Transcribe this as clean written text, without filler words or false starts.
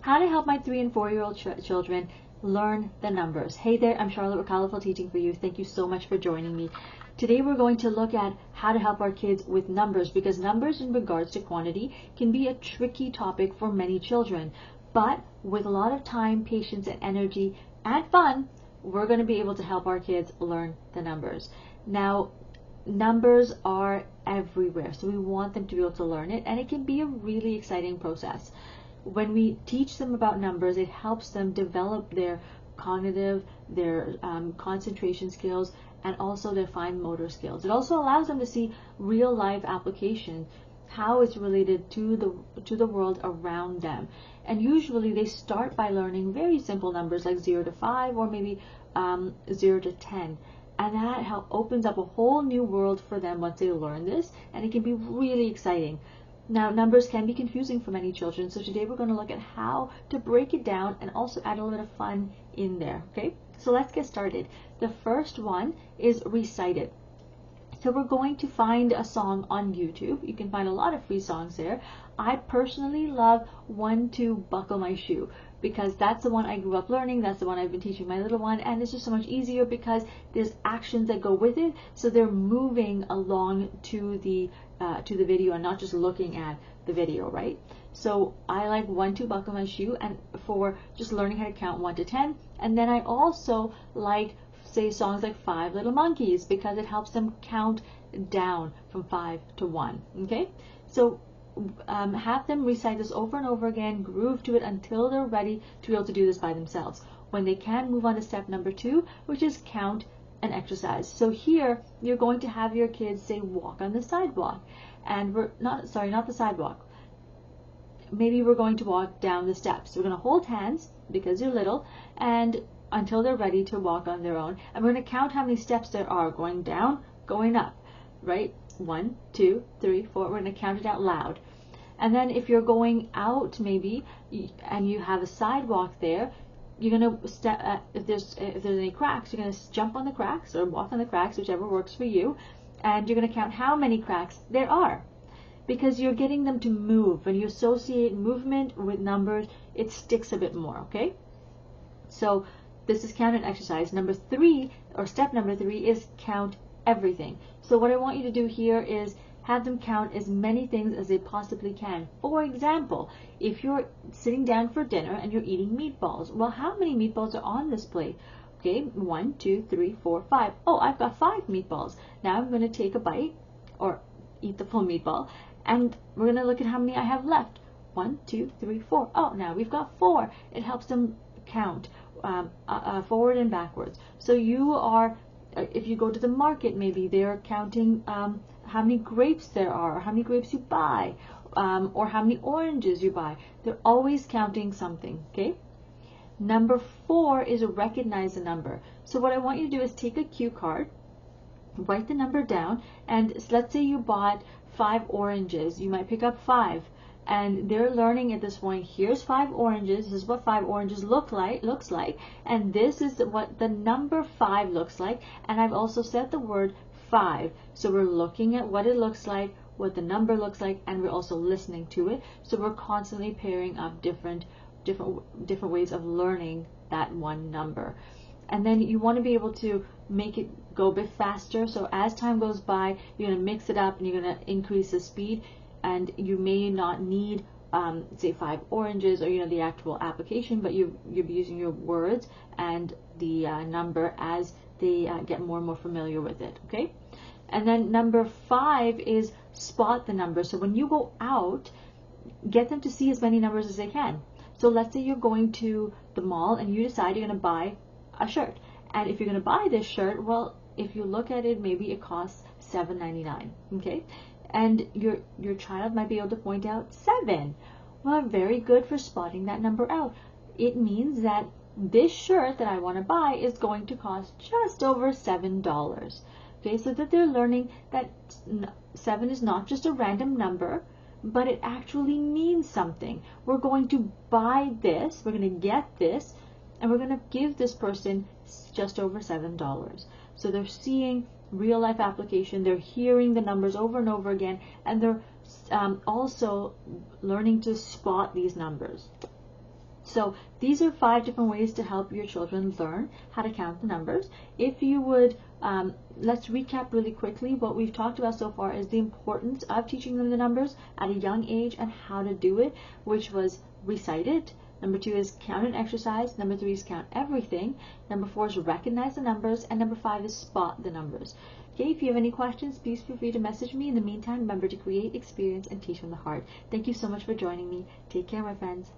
how to help my 3 and 4-year-old children learn the numbers. Hey there, I'm Charlotte with Colorful Teaching for You. Thank you so much for joining me. Today we're going to look at how to help our kids with numbers, because numbers in regards to quantity can be a tricky topic for many children. But with a lot of time, patience, and energy and fun, we're going to be able to help our kids learn the numbers. Now, numbers are everywhere, so we want them to be able to learn it, and it can be a really exciting process. When we teach them about numbers, it helps them develop their cognitive, their concentration skills, and also their fine motor skills. It also allows them to see real life application, how it's related to the world around them. And usually they start by learning very simple numbers like 0 to 5 or maybe 0 to 10. And that opens up a whole new world for them once they learn this, and it can be really exciting. Now, numbers can be confusing for many children, so today we're going to look at how to break it down and also add a little bit of fun in there, okay? So let's get started. The first one is recite it. So we're going to find a song on YouTube. You can find a lot of free songs there. I personally love 1, 2, Buckle My Shoe, because that's the one I grew up learning. That's the one I've been teaching my little one, and it's just so much easier because there's actions that go with it, so they're moving along to the video and not just looking at the video, right? So I like 1, 2, Buckle My Shoe, and for just learning how to count 1 to 10. And then I also like, say, songs like 5 Little Monkeys, because it helps them count down from 5 to 1. Okay, so have them recite this over and over again, groove to it until they're ready to be able to do this by themselves. When they can, move on to step number 2, which is count and exercise. So here you're going to have your kids say walk on the sidewalk, and not the sidewalk. Maybe we're going to walk down the steps. We're going to hold hands because you're little, and until they're ready to walk on their own. And we're going to count how many steps there are, going down, going up, right? 1, 2, 3, 4. We're going to count it out loud. And then if you're going out maybe, and you have a sidewalk there, you're going to step, if there's any cracks, you're going to jump on the cracks or walk on the cracks, whichever works for you. And you're going to count how many cracks there are, because you're getting them to move. When you associate movement with numbers, it sticks a bit more, okay? So this is count and exercise. Number 3, or step number 3, is count everything. So what I want you to do here is have them count as many things as they possibly can. For example, if you're sitting down for dinner and you're eating meatballs, well, how many meatballs are on this plate? Okay, 1, 2, 3, 4, 5. Oh, I've got 5 meatballs. Now I'm going to take a bite, or eat the full meatball, and we're going to look at how many I have left. 1, 2, 3, 4. Oh, now we've got 4. It helps them count forward and backwards. So you are, if you go to the market, maybe they're counting how many grapes there are, or how many grapes you buy, or how many oranges you buy. They're always counting something, okay? Number 4 is recognize the number. So what I want you to do is take a cue card, write the number down, and let's say you bought 5 oranges. You might pick up 5. And they're learning at this point, here's 5 oranges, this is what 5 oranges looks like, and this is what the number 5 looks like, and I've also said the word 5. So we're looking at what it looks like, what the number looks like, and we're also listening to it. So we're constantly pairing up different ways of learning that one number. And then you want to be able to make it go a bit faster. So as time goes by, you're going to mix it up and you're going to increase the speed. And you may not need, say, 5 oranges or the actual application, but you'll be using your words and the number as they get more and more familiar with it. Okay, and then number 5 is spot the number. So when you go out, get them to see as many numbers as they can. So let's say you're going to the mall and you decide you're going to buy a shirt, and if you're going to buy this shirt, well, if you look at it, maybe it costs $7.99. Okay. And your child might be able to point out 7. Well, very good for spotting that number out. It means that this shirt that I want to buy is going to cost just over $7. Okay, so that they're learning that 7 is not just a random number, but it actually means something. We're going to buy this, we're going to get this, and we're going to give this person just over $7. So they're seeing real life application, they're hearing the numbers over and over again, and they're also learning to spot these numbers. So these are 5 different ways to help your children learn how to count the numbers. If you would, let's recap really quickly. What we've talked about so far is the importance of teaching them the numbers at a young age and how to do it, which was recite it. Number 2 is count and exercise. Number 3 is count everything. Number 4 is recognize the numbers. And number 5 is spot the numbers. Okay, if you have any questions, please feel free to message me. In the meantime, remember to create, experience, and teach from the heart. Thank you so much for joining me. Take care, my friends.